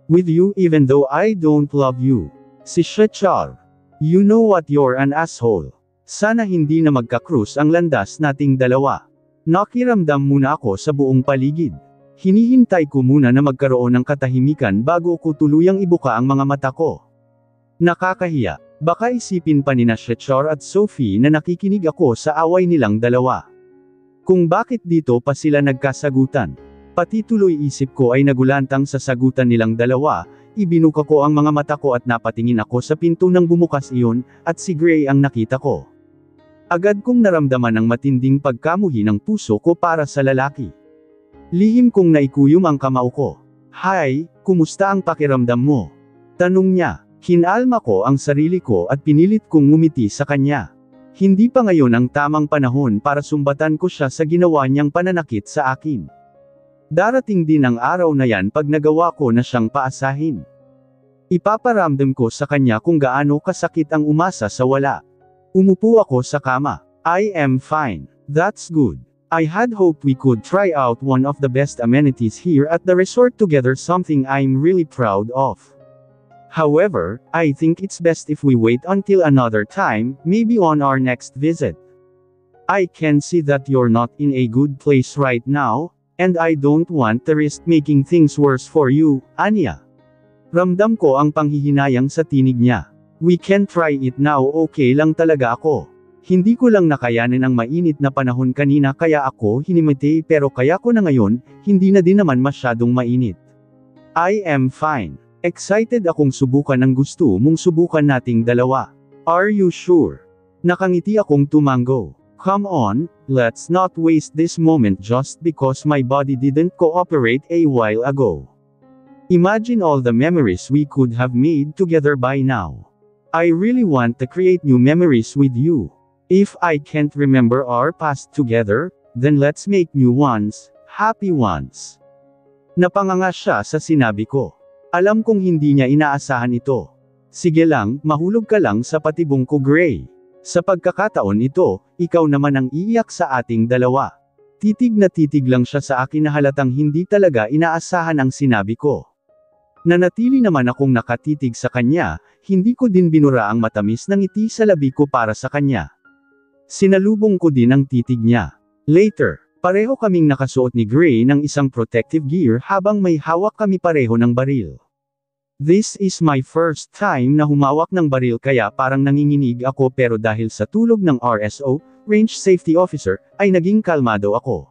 With you even though I don't love you. Si Shechar. You know what, you're an asshole. Sana hindi na magka-cruise ang landas nating dalawa. Nakiramdam muna ako sa buong paligid. Hinihintay ko muna na magkaroon ng katahimikan bago ko tuluyang ibuka ang mga mata ko. Nakakahiya. Baka isipin pa ni Shechar at Sophie na nakikinig ako sa away nilang dalawa. Kung bakit dito pa sila nagkasagutan. Pati tuloy isip ko ay nagulantang sa sagutan nilang dalawa, ibinuka ko ang mga mata ko at napatingin ako sa pinto nang bumukas iyon, at si Gray ang nakita ko. Agad kong naramdaman ang matinding pagkamuhi ng puso ko para sa lalaki. Lihim kong naikuyom ang kamao ko. Hi, kumusta ang pakiramdam mo? Tanong niya. Hinalma ko ang sarili ko at pinilit kong ngumiti sa kanya. Hindi pa ngayon ang tamang panahon para sumbatan ko siya sa ginawa niyang pananakit sa akin. Darating din ang araw na yan pag nagawa ko na siyang paasahin. Ipaparamdam ko sa kanya kung gaano kasakit ang umasa sa wala. Umupo ako sa kama. I am fine. That's good. I had hoped we could try out one of the best amenities here at the resort together, something I'm really proud of. However, I think it's best if we wait until another time, maybe on our next visit. I can see that you're not in a good place right now, and I don't want to risk making things worse for you, Anya. Ramdam ko ang panghihinayang sa tinig niya. We can try it now, okay lang talaga ako. Hindi ko lang nakayanin ang mainit na panahon kanina kaya ako hinimiti, pero kaya ko na ngayon, hindi na din naman masyadong mainit. I am fine. Excited akong subukan ang gusto mong subukan nating dalawa. Are you sure? Nakangiti akong tumango. Come on, let's not waste this moment just because my body didn't cooperate a while ago. Imagine all the memories we could have made together by now. I really want to create new memories with you. If I can't remember our past together, then let's make new ones, happy ones. Napanganga siya sa sinabi ko. Alam kong hindi niya inaasahan ito. Sige lang, mahulog ka lang sa patibong ko, Gray. Sa pagkakataon ito, ikaw naman ang iiyak sa ating dalawa. Titig na titig lang siya sa akin na halatang hindi talaga inaasahan ang sinabi ko. Nanatili naman akong nakatitig sa kanya, hindi ko din binura ang matamis na ngiti sa labi ko para sa kanya. Sinalubong ko din ang titig niya. Later, pareho kaming nakasuot ni Gray ng isang protective gear habang may hawak kami pareho ng baril. This is my first time na humawak ng baril kaya parang nanginginig ako, pero dahil sa tulog ng RSO, Range Safety Officer, ay naging kalmado ako.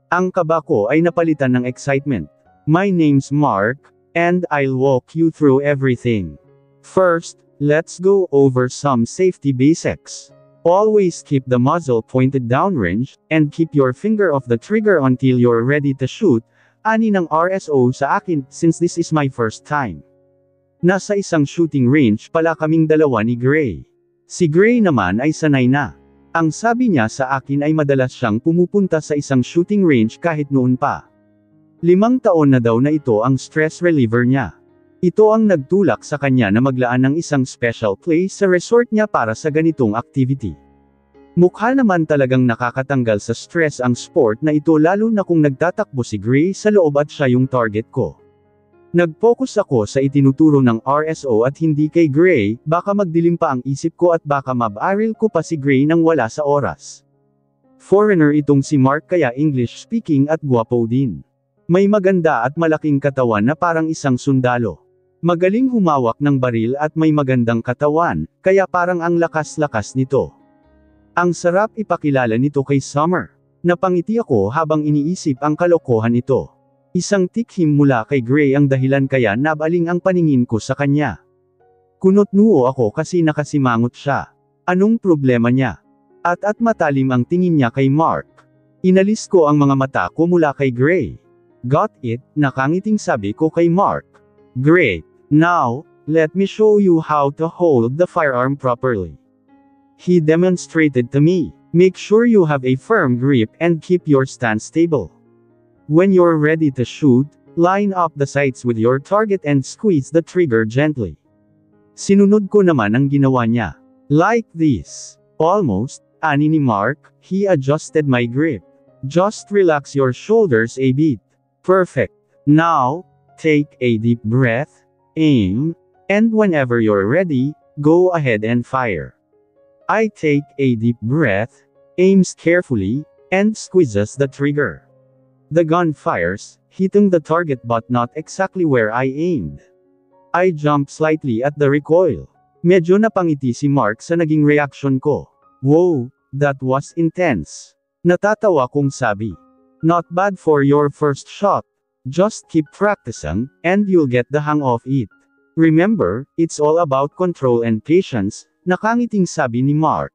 Ang kaba ko ay napalitan ng excitement. My name's Mark, and I'll walk you through everything. First, let's go over some safety basics. Always keep the muzzle pointed downrange, and keep your finger off the trigger until you're ready to shoot, ani ng RSO sa akin, since this is my first time. Nasa isang shooting range pala kaming dalawa ni Gray. Si Gray naman ay sanay na. Ang sabi niya sa akin ay madalas siyang pumupunta sa isang shooting range kahit noon pa. 5 taon na daw na ito ang stress reliever niya. Ito ang nagtulak sa kanya na maglaan ng isang special place sa resort niya para sa ganitong activity. Mukha naman talagang nakakatanggal sa stress ang sport na ito, lalo na kung nagtatakbo si Gray sa loob at siya yung target ko. Nag-focus ako sa itinuturo ng RSO at hindi kay Gray, baka magdilim pa ang isip ko at baka mabaril ko pa si Gray nang wala sa oras. Foreigner itong si Mark kaya English speaking at gwapo din. May maganda at malaking katawan na parang isang sundalo. Magaling humawak ng baril at may magandang katawan, kaya parang ang lakas-lakas nito. Ang sarap ipakilala nito kay Summer. Napangiti ako habang iniisip ang kalokohan nito. Isang tikhim mula kay Gray ang dahilan kaya nabaling ang paningin ko sa kanya. Kunot-nuo ako kasi nakasimangot siya. Anong problema niya? At matalim ang tingin niya kay Mark. Inalis ko ang mga mata ko mula kay Gray. Got it, nakangiting sabi ko kay Mark. Great. Now, let me show you how to hold the firearm properly. He demonstrated to me. Make sure you have a firm grip and keep your stance stable. When you're ready to shoot, line up the sights with your target and squeeze the trigger gently. Sinunod ko naman ang ginawa niya. Like this. Almost, ani ni Mark, he adjusted my grip. Just relax your shoulders a bit. Perfect. Now, Take a deep breath, aim, and whenever you're ready, go ahead and fire. I take a deep breath, aims carefully, and squeezes the trigger. The gun fires, hitting the target but not exactly where I aimed. I jump slightly at the recoil. Medyo napangiti si Mark sa naging reaction ko. Wow, that was intense. Natatawa kong sabi. Not bad for your first shot. Just keep practicing, and you'll get the hang of it. Remember, it's all about control and patience, nakangiting sabi ni Mark.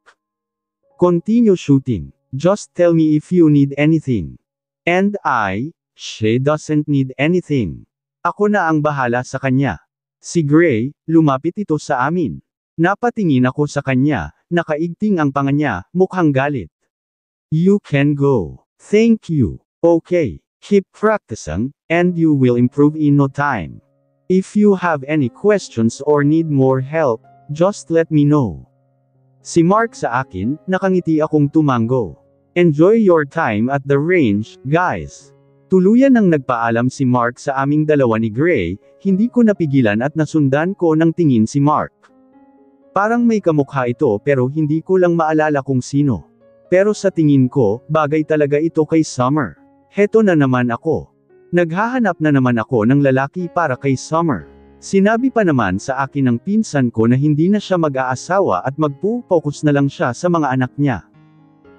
Continue shooting. Just tell me if you need anything. And she doesn't need anything. Ako na ang bahala sa kanya. Si Gray, lumapit ito sa amin. Napatingin ako sa kanya, nakaigting ang panga niya, mukhang galit. You can go. Thank you. Okay, keep practicing, and you will improve in no time. If you have any questions or need more help, just let me know. Si Mark sa akin, nakangiti akong tumango. Enjoy your time at the range, guys. Tuluyan nang nagpaalam si Mark sa aming dalawa ni Gray, hindi ko napigilan at nasundan ko ng tingin si Mark. Parang may kamukha ito pero hindi ko lang maalala kung sino. Pero sa tingin ko, bagay talaga ito kay Summer. Heto na naman ako. Naghahanap na naman ako ng lalaki para kay Summer. Sinabi pa naman sa akin ng pinsan ko na hindi na siya mag-aasawa at magpo-focus na lang siya sa mga anak niya.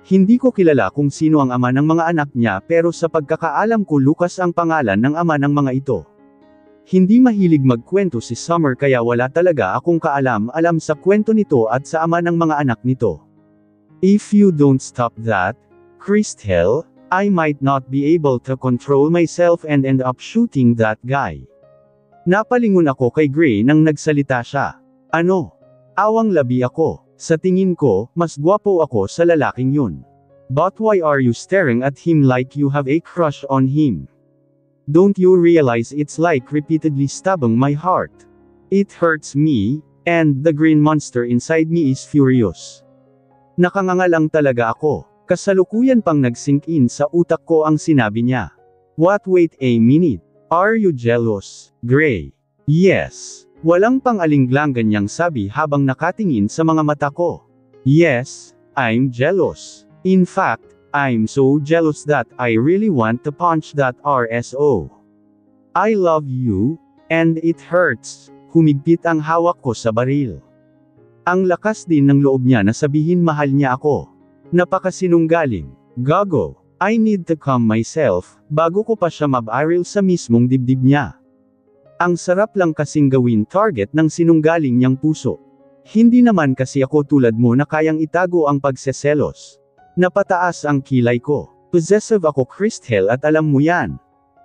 Hindi ko kilala kung sino ang ama ng mga anak niya pero sa pagkakaalam ko Lucas ang pangalan ng ama ng mga ito. Hindi mahilig magkwento si Summer kaya wala talaga akong kaalam-alam sa kwento nito at sa ama ng mga anak nito. If you don't stop that, Christel, I might not be able to control myself and end up shooting that guy. Napalingon ako kay Gray nang nagsalita siya. Ano? Awang labi ako. Sa tingin ko, mas gwapo ako sa lalaking yun. But why are you staring at him like you have a crush on him? Don't you realize it's like repeatedly stabbing my heart? It hurts me, and the green monster inside me is furious. Nakangangalang talaga ako. Kasalukuyan pang nag-sink in sa utak ko ang sinabi niya. What, wait a minute. Are you jealous, Gray? Yes. Walang pang-alinglangan niyang sabi habang nakatingin sa mga mata ko. Yes, I'm jealous. In fact, I'm so jealous that I really want to punch that RSO. I love you, and it hurts. Humigpit ang hawak ko sa baril. Ang lakas din ng loob niya na sabihin mahal niya ako. Napakasinunggaling. Gago. I need to calm myself, bago ko pa siya mabaril sa mismong dibdib niya. Ang sarap lang kasing gawin target ng sinunggaling niyang puso. Hindi naman kasi ako tulad mo na kayang itago ang pagseselos. Napataas ang kilay ko. Possessive ako Christel at alam mo yan.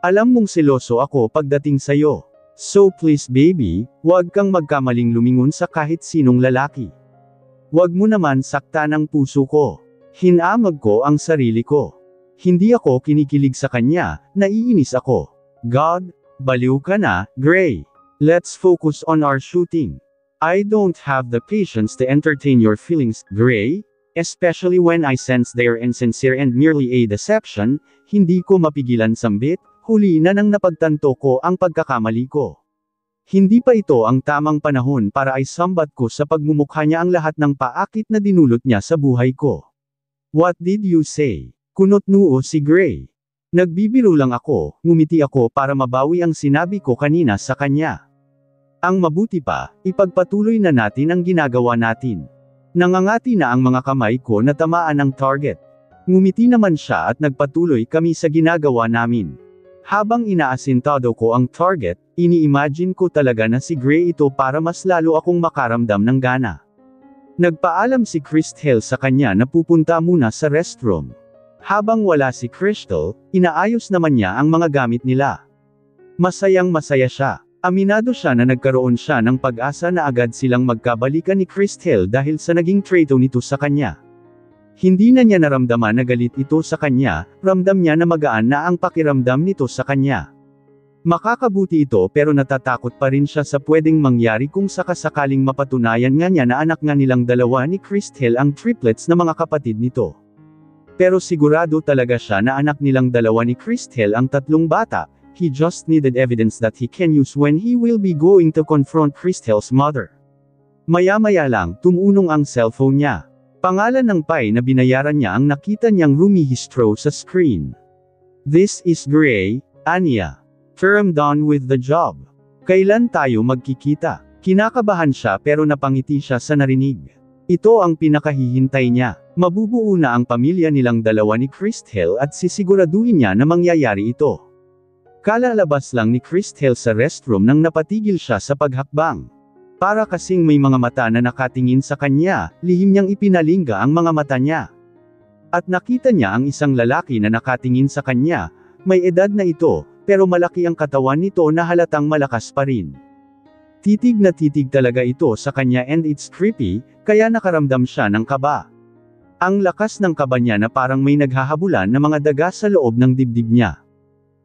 Alam mong seloso ako pagdating sa'yo. So please baby, huwag kang magkamaling lumingon sa kahit sinong lalaki. Huwag mo naman saktan ang puso ko. Hinamag ko ang sarili ko. Hindi ako kinikilig sa kanya, naiinis ako. God, baliw ka na, Gray. Let's focus on our shooting. I don't have the patience to entertain your feelings, Gray. Especially when I sense they're insincere and merely a deception, hindi ko mapigilan sambit, huli na nang napagtanto ko ang pagkakamali ko. Hindi pa ito ang tamang panahon para ay sambat ko sa pagmumukha niya ang lahat ng paakit na dinulot niya sa buhay ko. What did you say? Kunot noo si Gray. Nagbibiro lang ako, ngumiti ako para mabawi ang sinabi ko kanina sa kanya. Ang mabuti pa, ipagpatuloy na natin ang ginagawa natin. Nangangati na ang mga kamay ko na tamaan ang target. Ngumiti naman siya at nagpatuloy kami sa ginagawa namin. Habang inaasintado ko ang target, ini-imagine ko talaga na si Gray ito para mas lalo akong makaramdam ng gana. Nagpaalam si Christel sa kanya na pupunta muna sa restroom. Habang wala si Crystal, inaayos naman niya ang mga gamit nila. Masayang masaya siya. Aminado siya na nagkaroon siya ng pag-asa na agad silang magkabalikan ni Christel dahil sa naging trato nito sa kanya. Hindi na niya naramdaman na galit ito sa kanya, ramdam niya na magaan na ang pakiramdam nito sa kanya. Makakabuti ito pero natatakot pa rin siya sa pwedeng mangyari kung sakasakaling mapatunayan nga niya na anak nga nilang dalawa ni Christel ang triplets na mga kapatid nito. Pero sigurado talaga siya na anak nilang dalawa ni Christel ang tatlong bata, he just needed evidence that he can use when he will be going to confront Christel's mother. Maya-maya lang, tumunong ang cellphone niya. Pangalan ng Pai na binayaran niya ang nakita niyang rumihistro sa screen. This is Gray, Anya. I'm done with the job. Kailan tayo magkikita? Kinakabahan siya pero napangiti siya sa narinig. Ito ang pinakahihintay niya. Mabubuo na ang pamilya nilang dalawa ni Christel at sisiguraduhin niya na mangyayari ito. Kalalabas lang ni Christel sa restroom nang napatigil siya sa paghakbang. Para kasing may mga mata na nakatingin sa kanya, lihim niyang ipinalingga ang mga mata niya. At nakita niya ang isang lalaki na nakatingin sa kanya, may edad na ito, pero malaki ang katawan nito na halatang malakas pa rin. Titig na titig talaga ito sa kanya and it's creepy, kaya nakaramdam siya ng kaba. Ang lakas ng kaba niya na parang may naghahabulan na mga daga sa loob ng dibdib niya.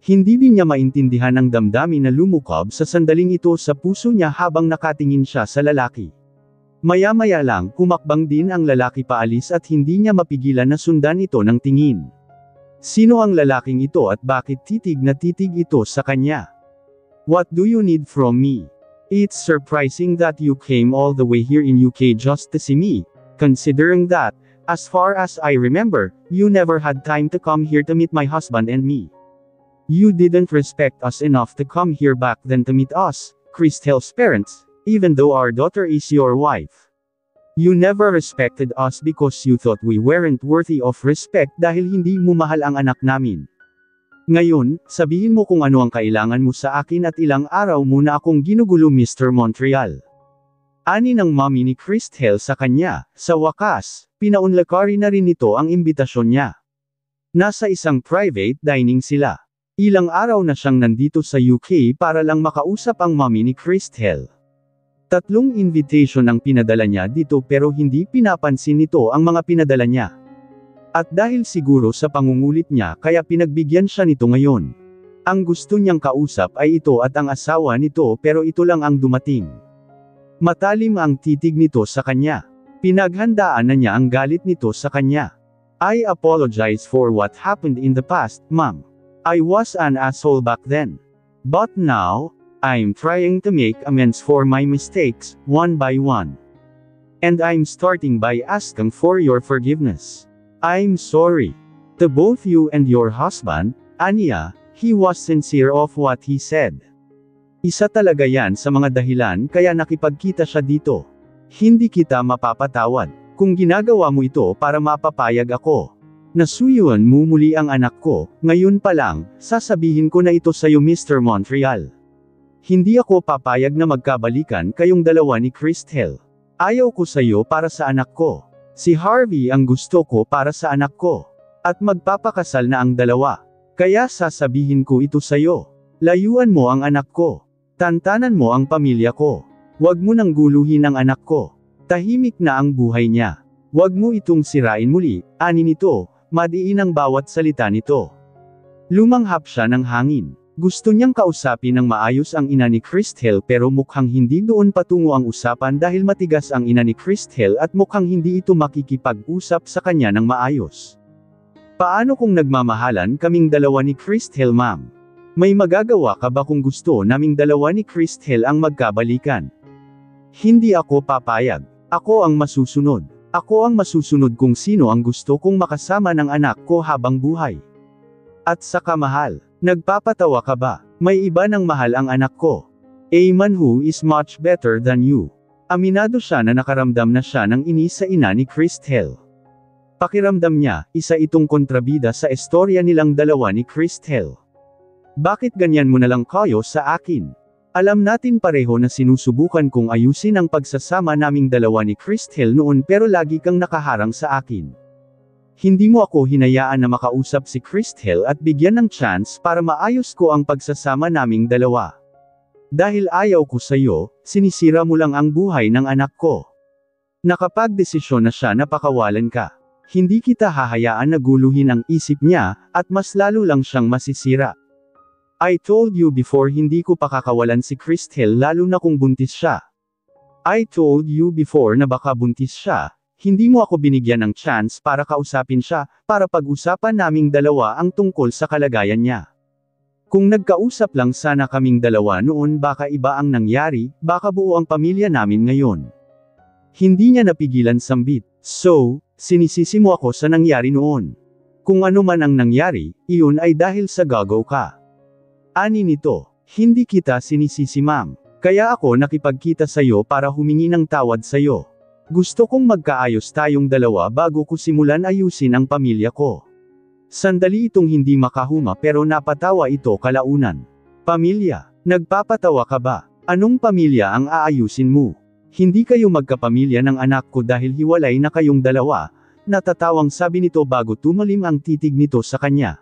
Hindi din niya maintindihan ang damdamin na lumukob sa sandaling ito sa puso niya habang nakatingin siya sa lalaki. Maya-maya lang, humakbang din ang lalaki paalis at hindi niya mapigilan na sundan ito ng tingin. Sino ang lalaking ito at bakit titig na titig ito sa kanya? What do you need from me? It's surprising that you came all the way here in UK just to see me, considering that, as far as I remember, you never had time to come here to meet my husband and me. You didn't respect us enough to come here back then to meet us, Christel's parents, even though our daughter is your wife. You never respected us because you thought we weren't worthy of respect dahil hindi mo mahal ang anak namin. Ngayon, sabihin mo kung ano ang kailangan mo sa akin at ilang araw muna akong ginugulo Mr. Montreal. Ani ng mommy ni Christel sa kanya, sa wakas, pinaunlakari na rin nito ang imbitasyon niya. Nasa isang private dining sila. Ilang araw na siyang nandito sa UK para lang makausap ang mommy ni Christel. 3 invitation ang pinadala niya dito pero hindi pinapansin nito ang mga pinadala niya. At dahil siguro sa pangungulit niya kaya pinagbigyan siya nito ngayon. Ang gusto niyang kausap ay ito at ang asawa nito pero ito lang ang dumating. Matalim ang titig nito sa kanya. Pinaghandaan na niya ang galit nito sa kanya. I apologize for what happened in the past, ma'am. I was an asshole back then. But now, I'm trying to make amends for my mistakes, one by one. And I'm starting by asking for your forgiveness. I'm sorry. To both you and your husband, Anya, he was sincere of what he said. Isa talaga yan sa mga dahilan kaya nakipagkita siya dito. Hindi kita mapapatawad. Kung ginagawa mo ito para mapapayag ako. Nasuyuan mo muli ang anak ko, ngayon pa lang, sasabihin ko na ito sa'yo Mr. Montreal. Hindi ako papayag na magkabalikan kayong dalawa ni Christel. Ayaw ko sa'yo para sa anak ko. Si Harvey ang gusto ko para sa anak ko. At magpapakasal na ang dalawa. Kaya sasabihin ko ito sa'yo. Layuan mo ang anak ko. Tantanan mo ang pamilya ko. Huwag mo nang guluhin ang anak ko. Tahimik na ang buhay niya. Huwag mo itong sirain muli, ani nito, madiin ang bawat salita nito. Lumanghap siya ng hangin. Gusto niyang kausapin ng maayos ang ina ni Christel pero mukhang hindi doon patungo ang usapan dahil matigas ang ina ni Christel at mukhang hindi ito makikipag-usap sa kanya ng maayos. Paano kung nagmamahalan kaming dalawa ni Christel, ma'am? May magagawa ka ba kung gusto naming dalawa ni Christel ang magkabalikan? Hindi ako papayag. Ako ang masusunod. Ako ang masusunod kung sino ang gusto kong makasama ng anak ko habang buhay. At saka mahal. Nagpapatawa ka ba? May iba ng mahal ang anak ko. A man who is much better than you. Aminado siya na nakaramdam na siya ng inis sa ina ni Christel. Pakiramdam niya, isa itong kontrabida sa istorya nilang dalawa ni Christel. Bakit ganyan mo na lang kayo sa akin? Alam natin pareho na sinusubukan kong ayusin ang pagsasama naming dalawa ni Christel noon pero lagi kang nakaharang sa akin. Hindi mo ako hinayaan na makausap si Christel at bigyan ng chance para maayos ko ang pagsasama naming dalawa. Dahil ayaw ko sa'yo, sinisira mo lang ang buhay ng anak ko. Nakapagdesisyon na siya na pakawalan ka. Hindi kita hahayaan na guluhin ang isip niya, at mas lalo lang siyang masisira. I told you before hindi ko pakakawalan si Christel lalo na kung buntis siya. I told you before na baka buntis siya. Hindi mo ako binigyan ng chance para kausapin siya, para pag-usapan naming dalawa ang tungkol sa kalagayan niya. Kung nagkausap lang sana kaming dalawa noon baka iba ang nangyari, baka buo ang pamilya namin ngayon. Hindi niya napigilan sambit. So, sinisisi mo ako sa nangyari noon. Kung ano man ang nangyari, iyon ay dahil sa gagaw ka. Ani nito, hindi kita sinisisi ma'am. Kaya ako nakipagkita sa'yo para humingi ng tawad sa'yo. Gusto kong magkaayos tayong dalawa bago ko simulan ayusin ang pamilya ko. Sandali itong hindi makahuma pero napatawa ito kalaunan. Pamilya, nagpapatawa ka ba? Anong pamilya ang aayusin mo? Hindi kayo magkapamilya ng anak ko dahil hiwalay na kayong dalawa, natatawang sabi nito bago tumalim ang titig nito sa kanya.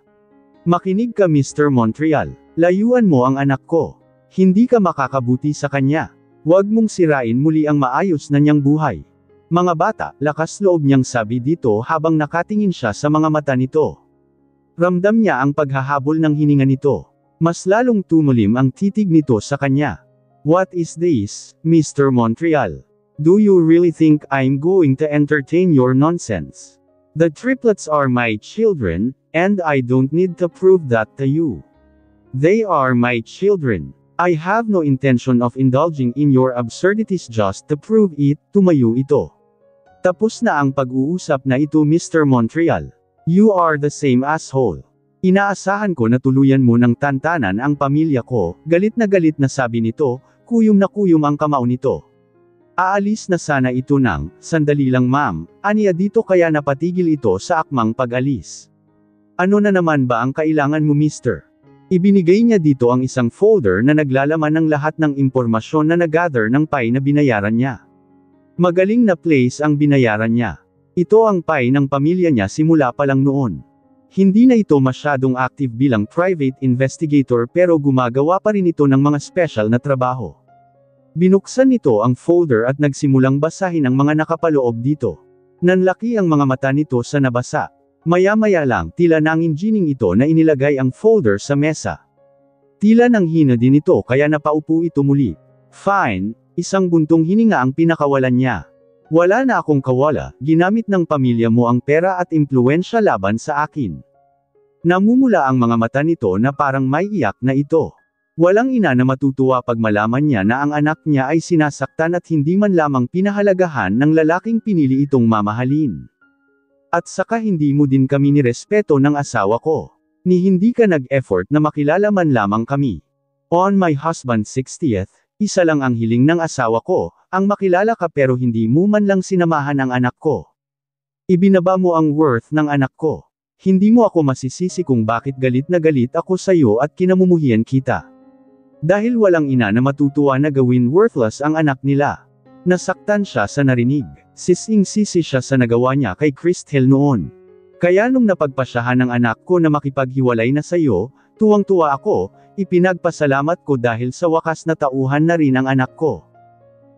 Makinig ka Mr. Montreal, layuan mo ang anak ko. Hindi ka makakabuti sa kanya. Huwag mong sirain muli ang maayos na niyang buhay. Mga bata, lakas loob niyang sabi dito habang nakatingin siya sa mga mata nito. Ramdam niya ang paghahabol ng hininga nito. Mas lalong tumulim ang titig nito sa kanya. What is this, Mr. Montreal? Do you really think I'm going to entertain your nonsense? The triplets are my children, and I don't need to prove that to you. They are my children. I have no intention of indulging in your absurdities just to prove it, tumayo ito. Tapos na ang pag-uusap na ito Mr. Montreal. You are the same asshole. Inaasahan ko na tuluyan mo ng tantanan ang pamilya ko, galit na sabi nito, kuyom na kuyom ang kamao nito. Aalis na sana ito nang, sandali lang ma'am, aniya dito kaya napatigil ito sa akmang pag-alis. Ano na naman ba ang kailangan mo mister? Ibinigay niya dito ang isang folder na naglalaman ng lahat ng impormasyon na nag-gather ng PAI na binayaran niya. Magaling na place ang binayaran niya. Ito ang PAI ng pamilya niya simula pa lang noon. Hindi na ito masyadong active bilang private investigator pero gumagawa pa rin ito ng mga special na trabaho. Binuksan nito ang folder at nagsimulang basahin ang mga nakapaloob dito. Nanlaki ang mga mata nito sa nabasa. Maya-maya lang tila nangingining ito na inilagay ang folder sa mesa. Tila nanghina din ito kaya napaupo ito muli. Fine, isang buntong hininga ang pinakawalan niya. Wala na akong kawala, ginamit ng pamilya mo ang pera at impluwensya laban sa akin. Namumula ang mga mata nito na parang may iyak na ito. Walang ina na matutuwa pag malaman niya na ang anak niya ay sinasaktan at hindi man lamang pinahalagahan ng lalaking pinili itong mamahalin. At saka hindi mo din kami nirespeto ng asawa ko. Ni hindi ka nag-effort na makilala man lamang kami. On my husband's 60th, isa lang ang hiling ng asawa ko, ang makilala ka pero hindi mo man lang sinamahan ang anak ko. Ibinaba mo ang worth ng anak ko. Hindi mo ako masisisi kung bakit galit na galit ako sa iyo at kinamumuhian kita. Dahil walang ina na matutuwa na gawin worthless ang anak nila. Nasaktan siya sa narinig. Sising-sisi siya sa nagawa niya kay Christel noon. Kaya nung napagpasyahan ng anak ko na makipaghiwalay na sa iyo, tuwang-tuwa ako, ipinagpasalamat ko dahil sa wakas na tauhan na rin ang anak ko.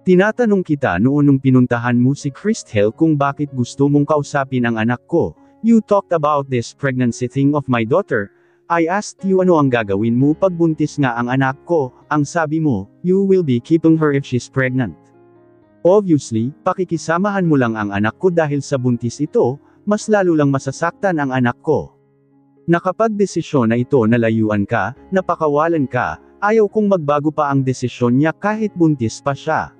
Tinatanong kita noon nung pinuntahan mo si Christel kung bakit gusto mong kausapin ang anak ko. You talked about this pregnancy thing of my daughter. I asked you ano ang gagawin mo pag buntis nga ang anak ko, ang sabi mo, you will be keeping her if she's pregnant. Obviously, pakikisamahan mo lang ang anak ko dahil sa buntis ito, mas lalo lang masasaktan ang anak ko. Nakapagdesisyon na ito na layuan ka, napakawalan ka, ayaw kong magbago pa ang desisyon niya kahit buntis pa siya.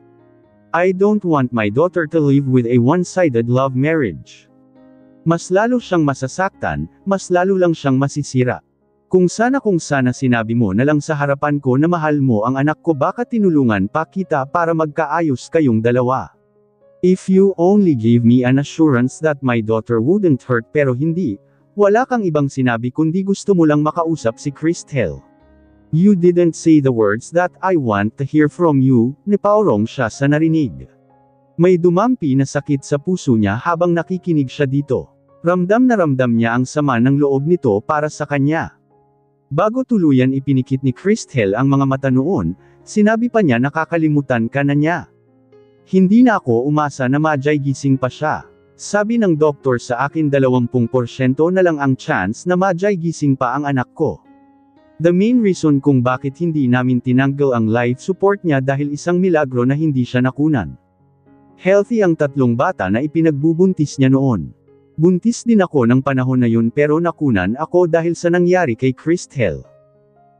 I don't want my daughter to live with a one-sided love marriage. Mas lalo siyang masasaktan, mas lalo lang siyang masisira. Kung sana sinabi mo na lang sa harapan ko na mahal mo ang anak ko baka tinulungan pa kita para magkaayos kayong dalawa. If you only gave me an assurance that my daughter wouldn't hurt pero hindi, wala kang ibang sinabi kundi gusto mo lang makausap si Christel. You didn't say the words that I want to hear from you, nipaurong siya sa narinig. May dumampi na sakit sa puso niya habang nakikinig siya dito. Ramdam na ramdam niya ang sama ng loob nito para sa kanya. Bago tuluyan ipinikit ni Christel ang mga mata noon, sinabi pa niya nakakalimutan ka na niya. Hindi na ako umasa na madyay gising pa siya. Sabi ng doktor sa akin 20% na lang ang chance na madyay gising pa ang anak ko. The main reason kung bakit hindi namin tinanggal ang life support niya dahil isang milagro na hindi siya nakunan. Healthy ang 3 bata na ipinagbubuntis niya noon. Buntis din ako ng panahon na yun pero nakunan ako dahil sa nangyari kay Christel.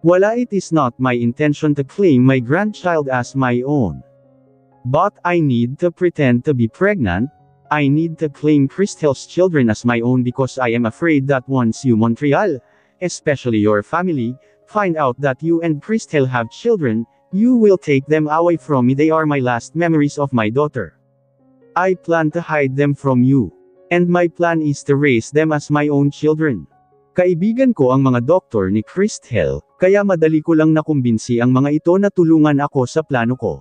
Wala, it is not my intention to claim my grandchild as my own. But I need to pretend to be pregnant. I need to claim Christel's children as my own because I am afraid that once you Montreal, especially your family, find out that you and Christel have children, you will take them away from me. They are my last memories of my daughter. I plan to hide them from you. And my plan is to raise them as my own children. Kaibigan ko ang mga doktor ni Christel, kaya madali ko lang nakumbinsi ang mga ito na tulungan ako sa plano ko.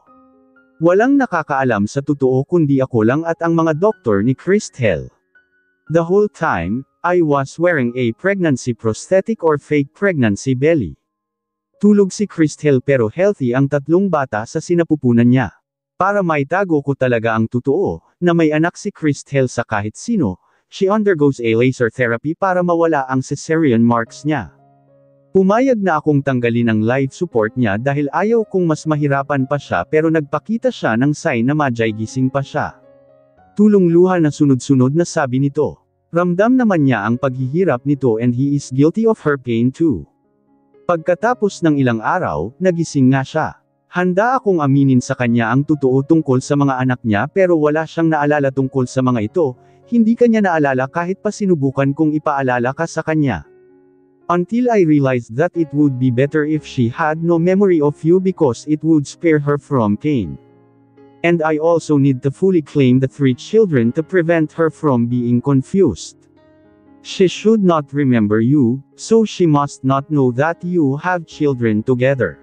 Walang nakakaalam sa totoo kundi ako lang at ang mga doktor ni Christel. The whole time, I was wearing a pregnancy prosthetic or fake pregnancy belly. Tulog si Christel pero healthy ang tatlong bata sa sinapupunan niya. Para maitago ko talaga ang totoo, na may anak si Christel sa kahit sino, she undergoes a laser therapy para mawala ang cesarean marks niya. Pumayag na akong tanggalin ang life support niya dahil ayaw kong mas mahirapan pa siya pero nagpakita siya ng sign na madyay gising pa siya. Tulong luha na sunod-sunod na sabi nito. Ramdam naman niya ang paghihirap nito and he is guilty of her pain too. Pagkatapos ng ilang araw, nagising nga siya. Handa akong aminin sa kanya ang totoo tungkol sa mga anak niya pero wala siyang naalala tungkol sa mga ito. Hindi kanya naalala kahit pa sinubukan kong ipaalala ka sa kanya. Until I realized that it would be better if she had no memory of you because it would spare her from pain. And I also need to fully claim the 3 children to prevent her from being confused. She should not remember you, so she must not know that you have children together.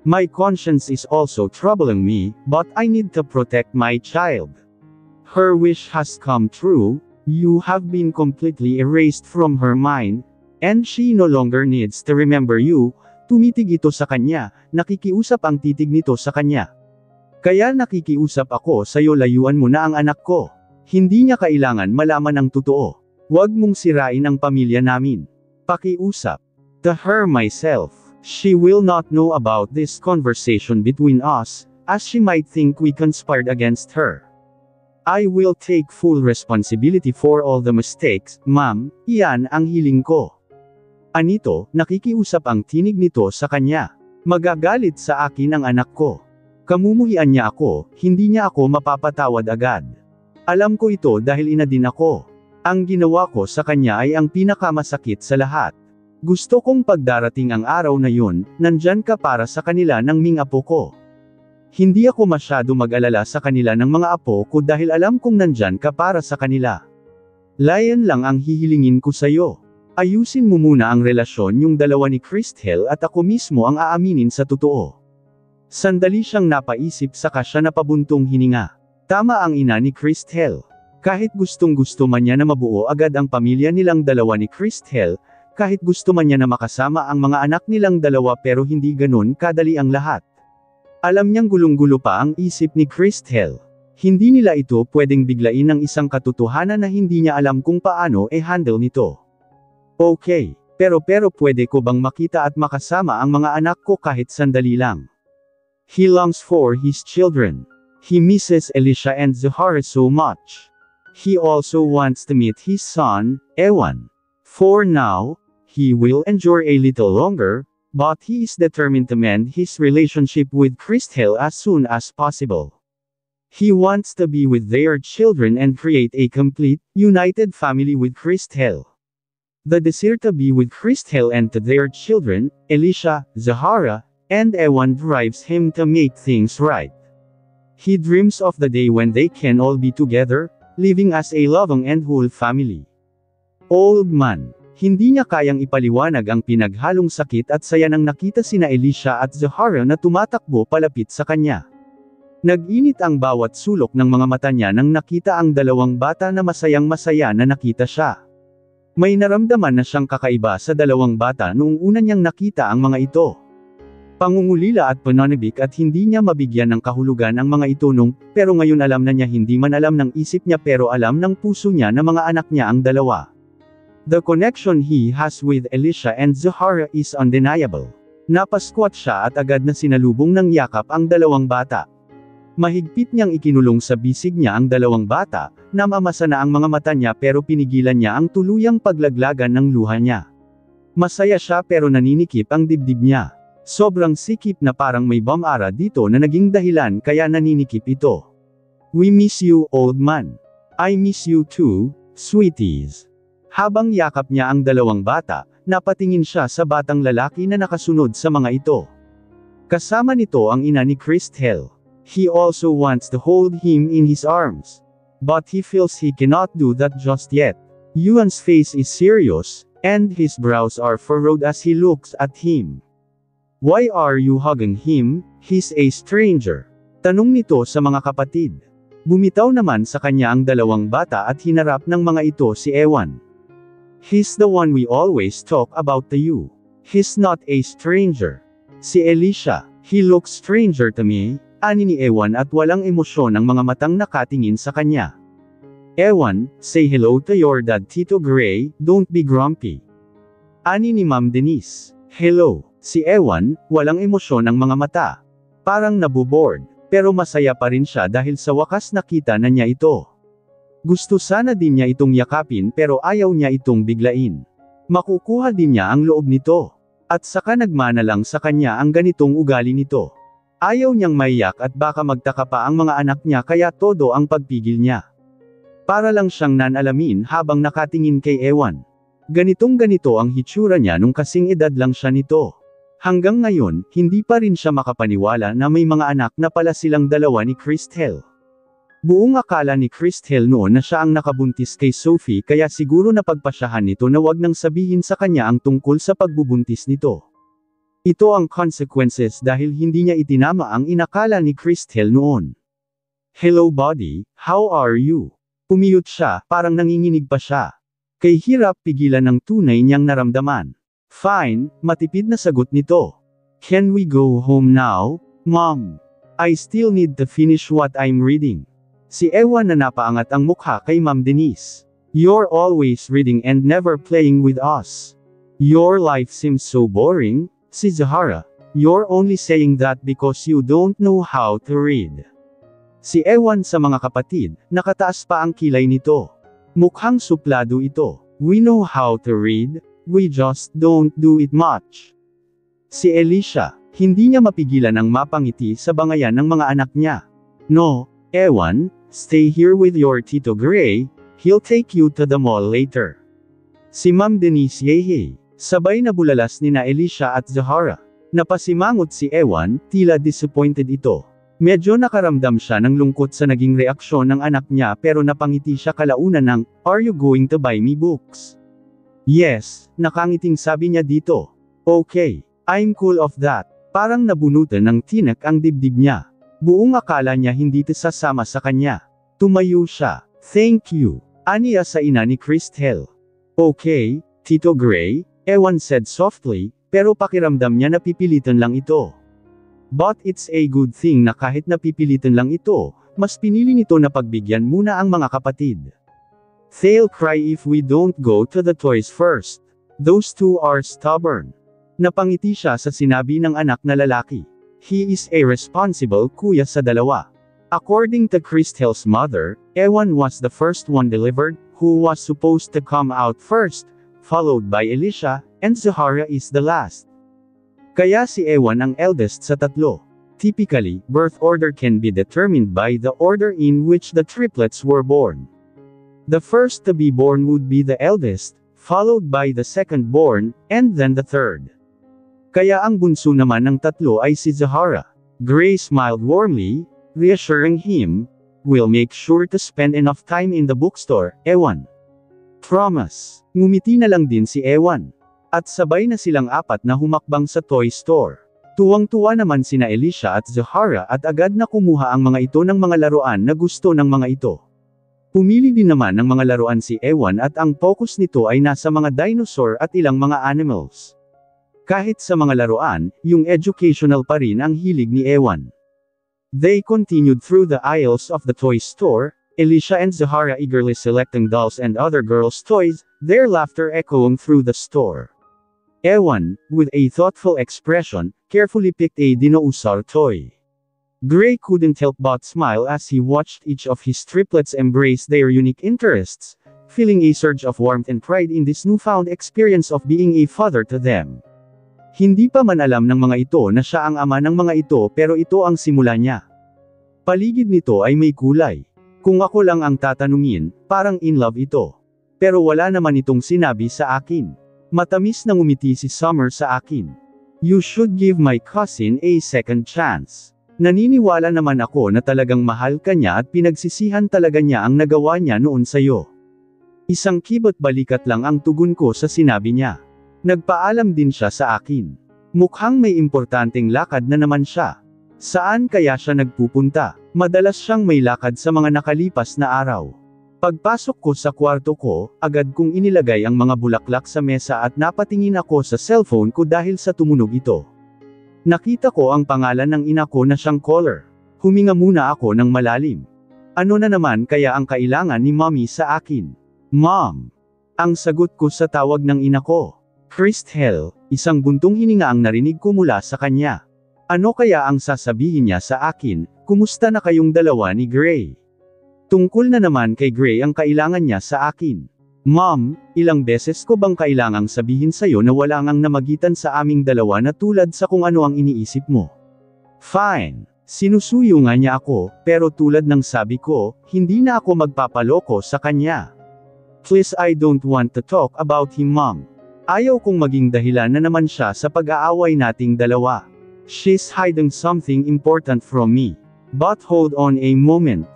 My conscience is also troubling me, but I need to protect my child. Her wish has come true, you have been completely erased from her mind, and she no longer needs to remember you. Tumitig ito sa kanya, nakikiusap ang titig nito sa kanya. Kaya nakikiusap ako sa'yo, layuan mo na ang anak ko. Hindi niya kailangan malaman ang totoo. Huwag mong sirain ang pamilya namin. Pakiusap. To her myself, she will not know about this conversation between us, as she might think we conspired against her. I will take full responsibility for all the mistakes, ma'am, iyan ang hiling ko. Anito, nakikiusap ang tinig nito sa kanya. Magagalit sa akin ang anak ko. Kamumuhian niya ako, hindi niya ako mapapatawad agad. Alam ko ito dahil ina din ako. Ang ginawa ko sa kanya ay ang pinakamasakit sa lahat. Gusto kong pagdarating ang araw na yun, nandyan ka para sa kanila ng mga apo ko. Hindi ako masyado mag-alala sa kanila ng mga apo ko dahil alam kong nandyan ka para sa kanila. Layan lang ang hihilingin ko sa'yo. Ayusin mo muna ang relasyon yung dalawa ni Christel at ako mismo ang aaminin sa totoo. Sandali siyang napaisip saka siya napabuntong hininga. Tama ang ina ni Christel. Kahit gustong-gusto man niya na mabuo agad ang pamilya nilang dalawa ni Christel, kahit gusto man niya na makasama ang mga anak nilang dalawa pero hindi ganun kadali ang lahat. Alam niyang gulong-gulo pa ang isip ni Christel. Hindi nila ito pwedeng biglain ng isang katotohanan na hindi niya alam kung paano handle nito. Okay, pero pwede ko bang makita at makasama ang mga anak ko kahit sandali lang? He longs for his children. He misses Elisha and Zahara so much. He also wants to meet his son, Ewan. For now, he will endure a little longer, but he is determined to mend his relationship with Christel as soon as possible. He wants to be with their children and create a complete, united family with Christel. The desire to be with Christel and to their children, Elisha, Zahara, and Ewan drives him to make things right. He dreams of the day when they can all be together, living as a loving and whole family. Old man. Hindi niya kayang ipaliwanag ang pinaghalong sakit at saya nang nakita sina Elisha at Zahara na tumatakbo palapit sa kanya. Nag-init ang bawat sulok ng mga mata niya nang nakita ang dalawang bata na masayang-masaya na nakita siya. May naramdaman na siyang kakaiba sa dalawang bata noong una niyang nakita ang mga ito. Pangungulila at pananabik at hindi niya mabigyan ng kahulugan ang mga ito pero ngayon alam na niya hindi man alam ng isip niya pero alam ng puso niya na mga anak niya ang dalawa. The connection he has with Elisha and Zahara is undeniable. Napasquat siya at agad na sinalubong ng yakap ang dalawang bata. Mahigpit niyang ikinulong sa bisig niya ang dalawang bata, namamasa na ang mga mata niya pero pinigilan niya ang tuluyang paglaglagan ng luha niya. Masaya siya pero naninikip ang dibdib niya. Sobrang sikip na parang may bamara dito na naging dahilan kaya naninikip ito. We miss you, old man. I miss you too, sweeties. Habang yakap niya ang dalawang bata, napatingin siya sa batang lalaki na nakasunod sa mga ito. Kasama nito ang ina ni Christel. He also wants to hold him in his arms. But he feels he cannot do that just yet. Yuan's face is serious, and his brows are furrowed as he looks at him. Why are you hugging him? He's a stranger. Tanong nito sa mga kapatid. Bumitaw naman sa kanya ang dalawang bata at hinarap ng mga ito si Ewan. He's the one we always talk about to you. He's not a stranger. Si Elisha, he looks stranger to me, ani ni Ewan at walang emosyon ang mga matang nakatingin sa kanya. Ewan, say hello to your dad Tito Gray, don't be grumpy. Ani ni Ma'am Denise. Hello. Si Ewan, walang emosyon ang mga mata. Parang nabuboard, pero masaya pa rin siya dahil sa wakas nakita na niya ito. Gusto sana din niya itong yakapin pero ayaw niya itong biglain. Makukuha din niya ang loob nito. At saka nagmana lang sa kanya ang ganitong ugali nito. Ayaw niyang maiyak at baka magtaka pa ang mga anak niya kaya todo ang pagpigil niya. Para lang siyang nanalamin habang nakatingin kay Ewan. Ganitong-ganito ang hitsura niya nung kasing edad lang siya nito. Hanggang ngayon, hindi pa rin siya makapaniwala na may mga anak na pala silang dalawa ni Christel. Buong akala ni Christel noon na siya ang nakabuntis kay Sophie kaya siguro napagpasyahan nito na wag nang sabihin sa kanya ang tungkol sa pagbubuntis nito. Ito ang consequences dahil hindi niya itinama ang inakala ni Christel noon. Hello buddy, how are you? Pumiyot siya, parang nanginginig pa siya. Kay hirap pigilan ng tunay niyang naramdaman. Fine, matipid na sagot nito. Can we go home now, Mom? I still need to finish what I'm reading. Si Ewan na napaangat ang mukha kay Ma'am Denise. You're always reading and never playing with us. Your life seems so boring, si Zahara. You're only saying that because you don't know how to read. Si Ewan sa mga kapatid, nakataas pa ang kilay nito. Mukhang suplado ito. We know how to read, we just don't do it much. Si Elisha, hindi niya mapigilan ang mapangiti sa bangayan ng mga anak niya. No, Ewan, stay here with your Tito Gray, he'll take you to the mall later. Si Ma'am Denise Yehe, sabay na bulalas nina Elisha at Zahara. Napasimangot si Ewan, tila disappointed ito. Medyo nakaramdam siya ng lungkot sa naging reaksyon ng anak niya pero napangiti siya kalaunan ng, "Are you going to buy me books?" Yes, nakangiting sabi niya dito. Okay, I'm cool of that. Parang nabunutan ng tinak ang dibdib niya. Buong akala niya hindi sasama sa kanya. Tumayo siya. Thank you. Aniya sa ina ni Christel. Okay, Tito Gray, Ewan said softly, pero pakiramdam niya napipilitan lang ito. But it's a good thing na kahit napipilitan lang ito, mas pinili nito na pagbigyan muna ang mga kapatid. They'll cry if we don't go to the toys first. Those two are stubborn. Napangiti siya sa sinabi ng anak na lalaki. He is a responsible kuya sa dalawa. According to Christel's mother, Ewan was the first one delivered, who was supposed to come out first, followed by Elisha, and Zahara is the last. Kaya si Ewan ang eldest sa tatlo. Typically, birth order can be determined by the order in which the triplets were born. The first to be born would be the eldest, followed by the second born, and then the third. Kaya ang bunso naman ng tatlo ay si Zahara. Gray smiled warmly, reassuring him, "We'll make sure to spend enough time in the bookstore, Ewan." Promise. Ngumiti na lang din si Ewan. At sabay na silang apat na humakbang sa toy store. Tuwang-tuwa naman sina Elisha at Zahara at agad na kumuha ang mga ito ng mga laruan na gusto ng mga ito. Pumili din naman ng mga laruan si Ewan at ang focus nito ay nasa mga dinosaur at ilang mga animals. Kahit sa mga laruan, yung educational pa rin ang hilig ni Ewan. They continued through the aisles of the toy store, Elisha and Zahara eagerly selecting dolls and other girls' toys, their laughter echoing through the store. Ewan, with a thoughtful expression, carefully picked a dinosaur toy. Gray couldn't help but smile as he watched each of his triplets embrace their unique interests, feeling a surge of warmth and pride in this newfound experience of being a father to them. Hindi pa man alam ng mga ito na siya ang ama ng mga ito pero ito ang simula niya. Paligid nito ay may kulay. Kung ako lang ang tatanungin, parang in love ito. Pero wala naman itong sinabi sa akin. Matamis na ngumiti si Summer sa akin. You should give my cousin a second chance. Naniniwala naman ako na talagang mahal ka niya at pinagsisihan talaga niya ang nagawa niya noon sa'yo. Isang kibot balikat lang ang tugon ko sa sinabi niya. Nagpaalam din siya sa akin. Mukhang may importanteng lakad na naman siya. Saan kaya siya nagpupunta? Madalas siyang may lakad sa mga nakalipas na araw. Pagpasok ko sa kwarto ko, agad kong inilagay ang mga bulaklak sa mesa at napatingin ako sa cellphone ko dahil sa tumunog ito. Nakita ko ang pangalan ng ina ko na siyang caller. Huminga muna ako ng malalim. Ano na naman kaya ang kailangan ni mommy sa akin? Mom! Ang sagot ko sa tawag ng ina ko. Christel, isang buntong hininga ang narinig ko mula sa kanya. Ano kaya ang sasabihin niya sa akin? Kumusta na kayong dalawa ni Gray? Tungkol na naman kay Gray ang kailangan niya sa akin. Mom, ilang beses ko bang kailangang sabihin sa'yo na wala ngang namagitan sa aming dalawa na tulad sa kung ano ang iniisip mo? Fine. Sinusuyo nga niya ako, pero tulad ng sabi ko, hindi na ako magpapaloko sa kanya. Please, I don't want to talk about him, Mom. Ayaw kong maging dahilan na naman siya sa pag-aaway nating dalawa. She's hiding something important from me. But hold on a moment.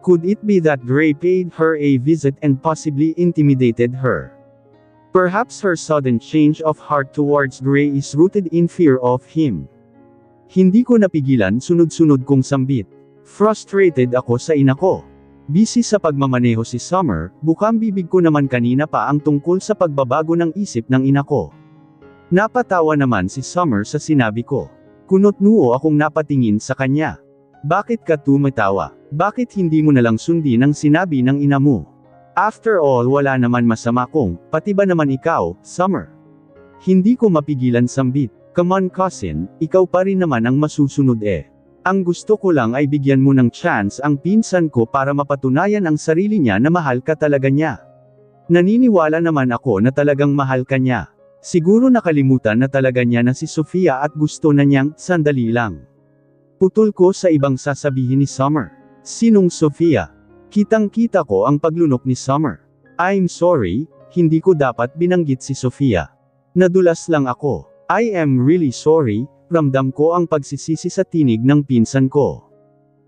Could it be that Gray paid her a visit and possibly intimidated her? Perhaps her sudden change of heart towards Gray is rooted in fear of him. Hindi ko napigilan sunod-sunod kong sambit. Frustrated ako sa ina ko. Busy sa pagmamaneho si Summer, bukang bibig ko naman kanina pa ang tungkol sa pagbabago ng isip ng ina ko. Napatawa naman si Summer sa sinabi ko. Kunot-nuo akong napatingin sa kanya. Bakit ka tumatawa? Bakit hindi mo nalang sundin ang sinabi ng ina mo? After all, wala naman masama kung, pati ba naman ikaw, Summer? Hindi ko mapigilan sambit. Come on cousin, ikaw pa rin naman ang masusunod eh. Ang gusto ko lang ay bigyan mo ng chance ang pinsan ko para mapatunayan ang sarili niya na mahal ka talaga niya. Naniniwala naman ako na talagang mahal ka niya. Siguro nakalimutan na talaga niya na si Sofia at gusto na niyang, sandali lang. Putol ko sa ibang sasabihin ni Summer. Sinong Sofia? Kitang-kita ko ang paglunok ni Summer. I'm sorry, hindi ko dapat binanggit si Sofia. Nadulas lang ako. I am really sorry, ramdam ko ang pagsisisi sa tinig ng pinsan ko.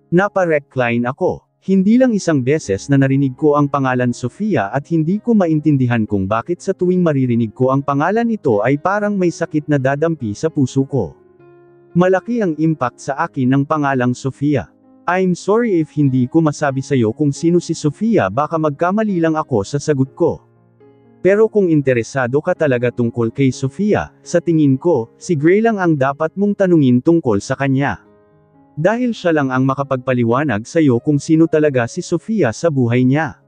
Napa-recline ako. Hindi lang isang beses na narinig ko ang pangalan Sofia at hindi ko maintindihan kung bakit sa tuwing maririnig ko ang pangalan ito ay parang may sakit na dadampi sa puso ko. Malaki ang impact sa akin ng pangalang Sofia. I'm sorry if hindi ko masabi sa'yo kung sino si Sofia, baka magkamali lang ako sa sagot ko. Pero kung interesado ka talaga tungkol kay Sofia, sa tingin ko, si Gray lang ang dapat mong tanungin tungkol sa kanya. Dahil siya lang ang makapagpaliwanag sa'yo kung sino talaga si Sofia sa buhay niya.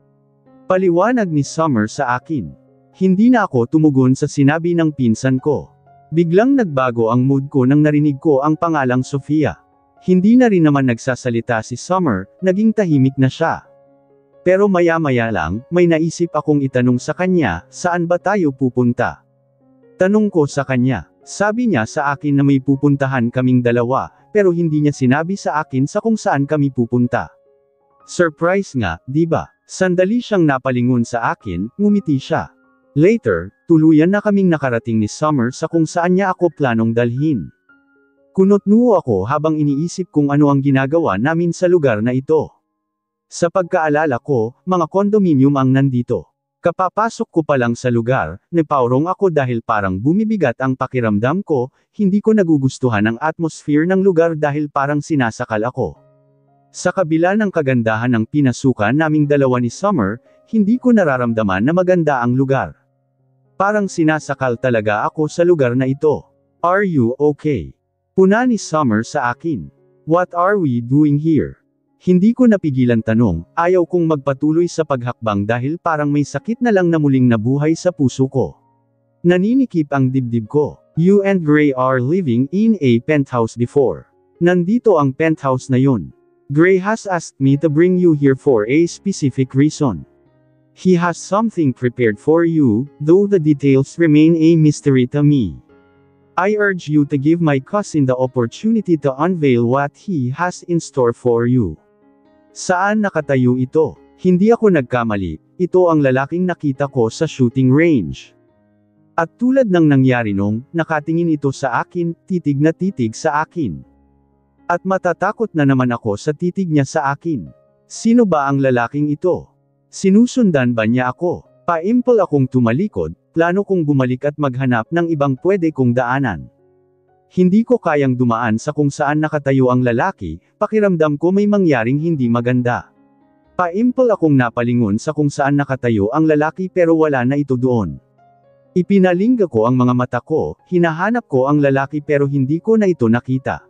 Paliwanag ni Summer sa akin. Hindi na ako tumugon sa sinabi ng pinsan ko. Biglang nagbago ang mood ko nang narinig ko ang pangalang Sofia. Hindi na rin naman nagsasalita si Summer, naging tahimik na siya. Pero maya-maya lang, may naisip akong itanong sa kanya, saan ba tayo pupunta? Tanong ko sa kanya. Sabi niya sa akin na may pupuntahan kaming dalawa, pero hindi niya sinabi sa akin sa kung saan kami pupunta. Surprise nga, di ba? Sandali siyang napalingon sa akin, ngumiti siya. Later, tuluyan na kaming nakarating ni Summer sa kung saan niya ako planong dalhin. Kunot-nuo ako habang iniisip kung ano ang ginagawa namin sa lugar na ito. Sa pagkaalala ko, mga kondominium ang nandito. Kapapasok ko pa lang sa lugar, napaurong ako dahil parang bumibigat ang pakiramdam ko, hindi ko nagugustuhan ang atmosphere ng lugar dahil parang sinasakal ako. Sa kabila ng kagandahan ng pinasukan naming dalawa ni Summer, hindi ko nararamdaman na maganda ang lugar. Parang sinasakal talaga ako sa lugar na ito. Are you okay? Puna ni Summer sa akin. What are we doing here? Hindi ko napigilan tanong, ayaw kong magpatuloy sa paghakbang dahil parang may sakit na lang na muling nabuhay sa puso ko. Naninikip ang dibdib ko. You and Gray are living in a penthouse before. Nandito ang penthouse na yun. Gray has asked me to bring you here for a specific reason. He has something prepared for you, though the details remain a mystery to me. I urge you to give my cousin the opportunity to unveil what he has in store for you. Saan nakatayo ito? Hindi ako nagkamali, ito ang lalaking nakita ko sa shooting range. At tulad ng nangyari nung, nakatingin ito sa akin, titig na titig sa akin. At matatakot na naman ako sa titig niya sa akin. Sino ba ang lalaking ito? Sinusundan ba niya ako? Paimpol akong tumalikod, plano kong bumalik at maghanap ng ibang pwede kong daanan. Hindi ko kayang dumaan sa kung saan nakatayo ang lalaki, pakiramdam ko may mangyaring hindi maganda. Paimpol akong napalingon sa kung saan nakatayo ang lalaki pero wala na ito doon. Ipinalingga ko ang mga mata ko, hinahanap ko ang lalaki pero hindi ko na ito nakita.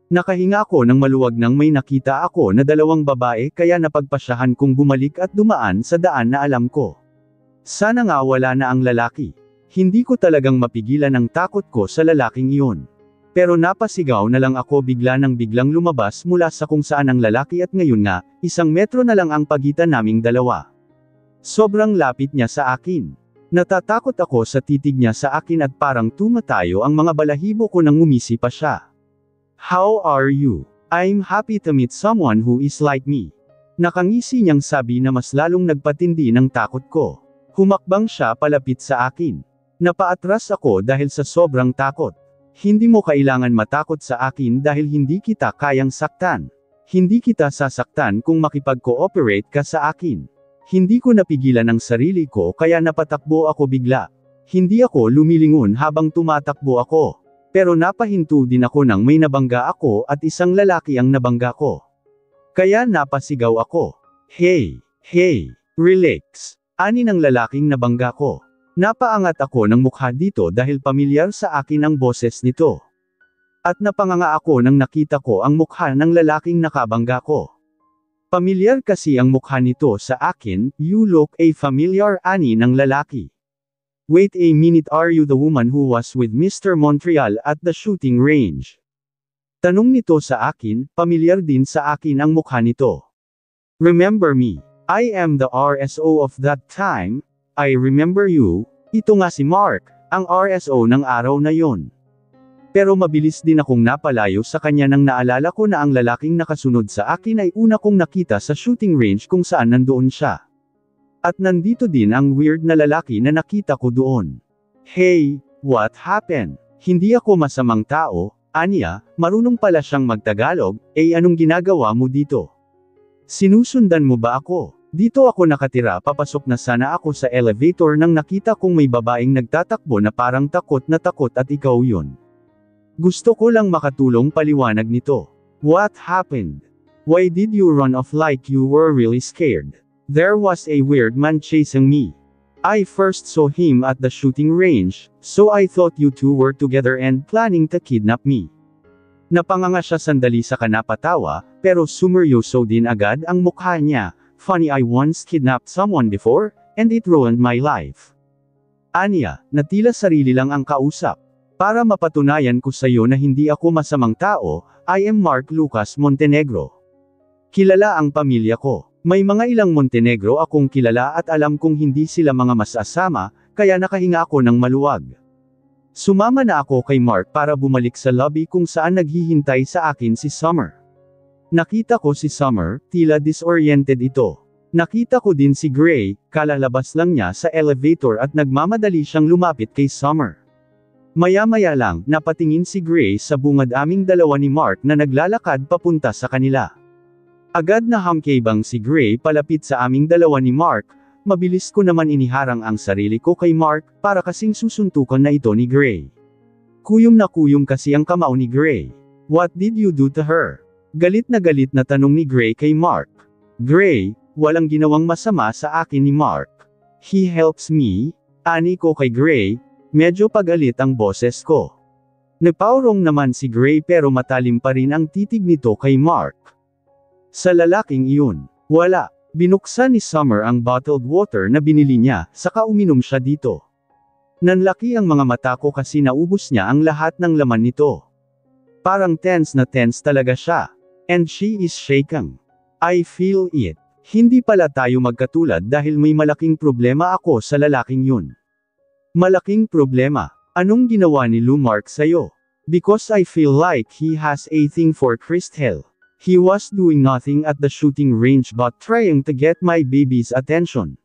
Nakahinga ako ng maluwag nang may nakita ako na dalawang babae kaya napagpasyahan kong bumalik at dumaan sa daan na alam ko. Sana nga wala na ang lalaki. Hindi ko talagang mapigilan ang takot ko sa lalaking iyon. Pero napasigaw na lang ako biglang lumabas mula sa kung saan ang lalaki at ngayon nga, 1 metro na lang ang pagitan naming dalawa. Sobrang lapit niya sa akin. Natatakot ako sa titig niya sa akin at parang tumatayo ang mga balahibo ko nang umisi pa siya. How are you? I'm happy to meet someone who is like me. Nakangisi niyang sabi na mas lalong nagpatindi ng takot ko. Humakbang siya palapit sa akin. Napaatras ako dahil sa sobrang takot. Hindi mo kailangan matakot sa akin dahil hindi kita kayang saktan. Hindi kita sasaktan kung makipag-cooperate ka sa akin. Hindi ko napigilan ang sarili ko kaya napatakbo ako bigla. Hindi ako lumilingon habang tumatakbo ako. Pero napahinto din ako nang may nabangga ako at isang lalaki ang nabangga ko. Kaya napasigaw ako. Hey, relax. Ani ng lalaking nabangga ko. Napaangat ako ng mukha dito dahil pamilyar sa akin ang boses nito. At napanganga ako nang nakita ko ang mukha ng lalaking nakabangga ko. Pamilyar kasi ang mukha nito sa akin, you look a familiar, ani ng lalaki. Wait a minute, are you the woman who was with Mr. Montreal at the shooting range? Tanong nito sa akin, pamilyar din sa akin ang mukha nito. Remember me? I am the RSO of that time. I remember you. Ito nga si Mark, ang RSO ng araw na yon. Pero mabilis din akong napalayo sa kanya nang naalala ko na ang lalaking nakasunod sa akin ay una kong nakita sa shooting range kung saan nandoon siya. At nandito din ang weird na lalaki na nakita ko doon. Hey, what happened? Hindi ako masamang tao, aniya, marunong pala siyang magtagalog, anong ginagawa mo dito? Sinusundan mo ba ako? Dito ako nakatira, papasok na sana ako sa elevator nang nakita kong may babaeng nagtatakbo na parang takot at ikaw yun. Gusto ko lang makatulong paliwanag nito. What happened? Why did you run off like you were really scared? There was a weird man chasing me. I first saw him at the shooting range, so I thought you two were together and planning to kidnap me. Napanganga siya sandali sa kanapatawa, pero sumeryoso din agad ang mukha niya. Funny, I once kidnapped someone before, and it ruined my life. Anya, na tila sarili lang ang kausap. Para mapatunayan ko sa iyo na hindi ako masamang tao, I am Mark Lucas Montenegro. Kilala ang pamilya ko. May mga ilang Montenegro akong kilala at alam kong hindi sila mga masasama, kaya nakahinga ako ng maluwag. Sumama na ako kay Mark para bumalik sa lobby kung saan naghihintay sa akin si Summer. Nakita ko si Summer, tila disoriented ito. Nakita ko din si Gray, kalalabas lang niya sa elevator at nagmamadali siyang lumapit kay Summer. Maya-maya lang, napatingin si Gray sa bungad aming dalawa ni Mark na naglalakad papunta sa kanila. Agad na hamkebang si Gray palapit sa aming dalawa ni Mark, mabilis ko naman iniharang ang sarili ko kay Mark, para kasing susuntukan na ito ni Gray. Kuyom kasi ang kamao ni Gray. What did you do to her? Galit na tanong ni Gray kay Mark. Gray, walang ginawang masama sa akin ni Mark. He helps me, ani ko kay Gray, medyo pagalit ang boses ko. Nagpaurong naman si Gray pero matalim pa rin ang titig nito kay Mark. Sa lalaking iyon, wala. Binuksan ni Summer ang bottled water na binili niya, saka uminom siya dito. Nanlaki ang mga mata ko kasi naubos niya ang lahat ng laman nito. Parang tense na tense talaga siya. And she is shaking. I feel it. Hindi pala tayo magkatulad dahil may malaking problema ako sa lalaking yun. Malaking problema. Anong ginawa ni Lumark sa'yo? Because I feel like he has a thing for Crystal. He was doing nothing at the shooting range but trying to get my baby's attention.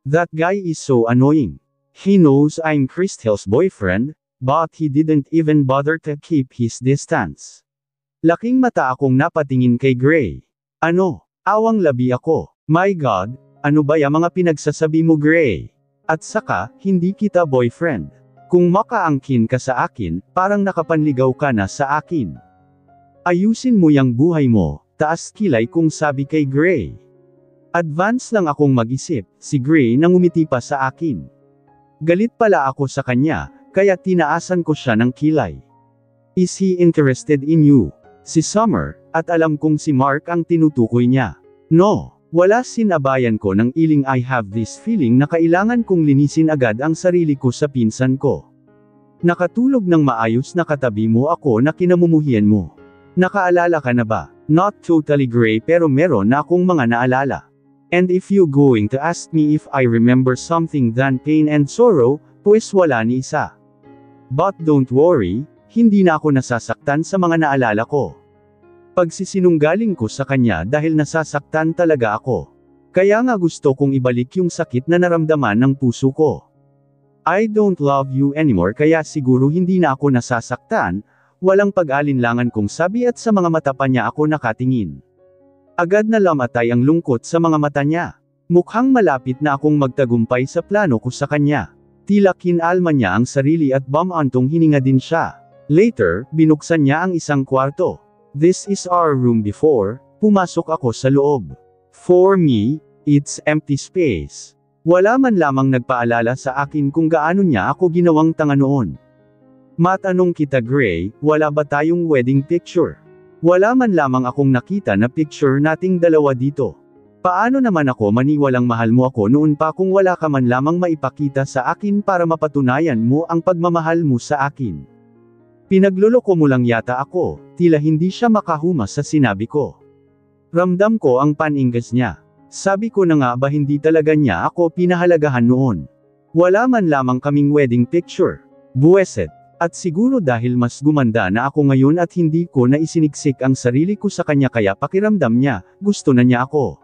That guy is so annoying. He knows I'm Crystal's boyfriend, but he didn't even bother to keep his distance. Laking mata akong napatingin kay Gray. Ano? Awang labi ako. My God, ano ba yung mga pinagsasabi mo, Gray? At saka, hindi kita boyfriend. Kung makaangkin ka sa akin, parang nakapanligaw ka na sa akin. Ayusin mo yang buhay mo, taas kilay kung sabi kay Gray. Advance lang akong mag-isip, si Gray nang umiti pa sa akin. Galit pala ako sa kanya, kaya tinaasan ko siya ng kilay. Is he interested in you? Si Summer, at alam kong si Mark ang tinutukoy niya. No, wala, sinabayan ko ng iling I have this feeling na kailangan kong linisin agad ang sarili ko sa pinsan ko. Nakatulog ng maayos na katabi mo ako na kinamumuhian mo. Nakaalala ka na ba? Not totally Gray pero meron na akong mga naalala. And if you going to ask me if I remember something than pain and sorrow, pues wala ni isa. But don't worry, hindi na ako nasasaktan sa mga naalala ko. Pagsisinunggaling ko sa kanya dahil nasasaktan talaga ako. Kaya nga gusto kong ibalik yung sakit na naramdaman ng puso ko. I don't love you anymore kaya siguro hindi na ako nasasaktan, walang pag-alinlangan kong sabi at sa mga mata pa niya ako nakatingin. Agad na lamatay ang lungkot sa mga mata niya. Mukhang malapit na akong magtagumpay sa plano ko sa kanya. Tila kinalma niya ang sarili at bumantong hininga din siya. Later, binuksan niya ang isang kwarto. This is our room before, pumasok ako sa loob. For me, it's empty space. Wala man lamang nagpaalala sa akin kung gaano niya ako ginawang tanga noon. Matanong kita, Gray, wala ba tayong wedding picture? Wala man lamang akong nakita na picture nating dalawa dito. Paano naman ako maniwalang mahal mo ako noon pa kung wala ka man lamang maipakita sa akin para mapatunayan mo ang pagmamahal mo sa akin? Pinagloloko mo lang yata ako, tila hindi siya makahumas sa sinabi ko. Ramdam ko ang paningas niya. Sabi ko na nga ba hindi talaga niya ako pinahalagahan noon. Wala man lamang kaming wedding picture. Buweset. At siguro dahil mas gumanda na ako ngayon at hindi ko na isiniksik ang sarili ko sa kanya kaya pakiramdam niya, gusto na niya ako.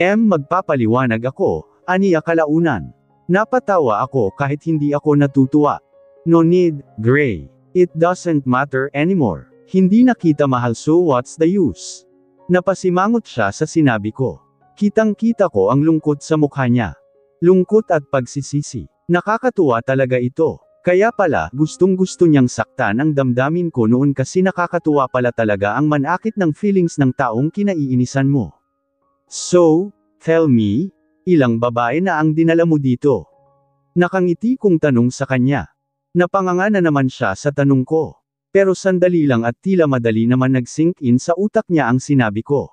Magpapaliwanag ako, aniya kalaunan. Napatawa ako kahit hindi ako natutuwa. No need, Gray. It doesn't matter anymore. Hindi na kita mahal so what's the use? Napasimangot siya sa sinabi ko. Kitang-kita ko ang lungkot sa mukha niya. Lungkot at pagsisisi. Nakakatuwa talaga ito. Kaya pala, gustong-gusto niyang saktan ang damdamin ko noon kasi nakakatuwa pala talaga ang manakit ng feelings ng taong kinaiinisan mo. So, tell me, ilang babae na ang dinala mo dito? Nakangiti kong tanong sa kanya. Napanganga na naman siya sa tanong ko. Pero sandali lang at tila madali naman nag-sink in sa utak niya ang sinabi ko.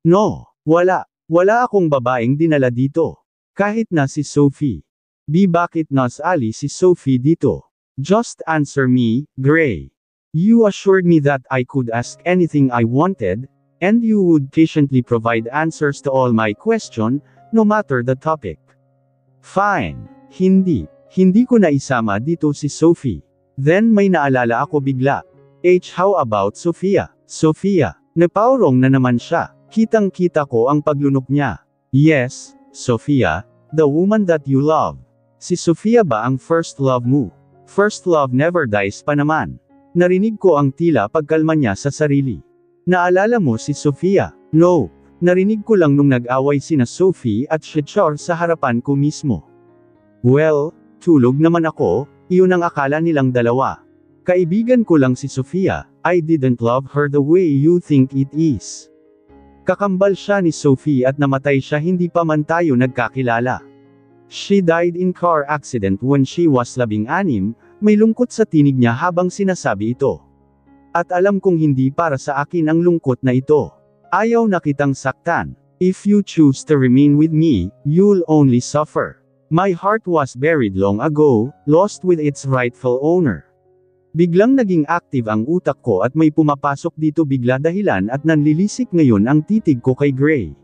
No, wala. Wala akong babaeng dinala dito. Kahit na si Sophie. Bakit nas ali si Sophie dito? Just answer me, Gray. You assured me that I could ask anything I wanted, and you would patiently provide answers to all my question, no matter the topic. Fine. Hindi ko na isama dito si Sophie. Then may naalala ako bigla. How about Sophia? Sophia. Napaurong na naman siya. Kitang-kita ko ang paglunok niya. Yes, Sophia, the woman that you love. Si Sophia ba ang first love mo? First love never dies pa naman. Narinig ko ang tila pagkalma niya sa sarili. Naalala mo si Sophia? No, narinig ko lang nung nag-away sina Sophie at Shechar sa harapan ko mismo. Well, tulog naman ako, iyon ang akala nilang dalawa. Kaibigan ko lang si Sophia, I didn't love her the way you think it is. Kakambal siya ni Sophie at namatay siya hindi pa man tayo nagkakilala. She died in car accident when she was 16, may lungkot sa tinig niya habang sinasabi ito. At alam kong hindi para sa akin ang lungkot na ito. Ayaw na kitang saktan. If you choose to remain with me, you'll only suffer. My heart was buried long ago, lost with its rightful owner. Biglang naging active ang utak ko at may pumapasok dito bigla dahilan at nanlilisik ngayon ang titig ko kay Gray.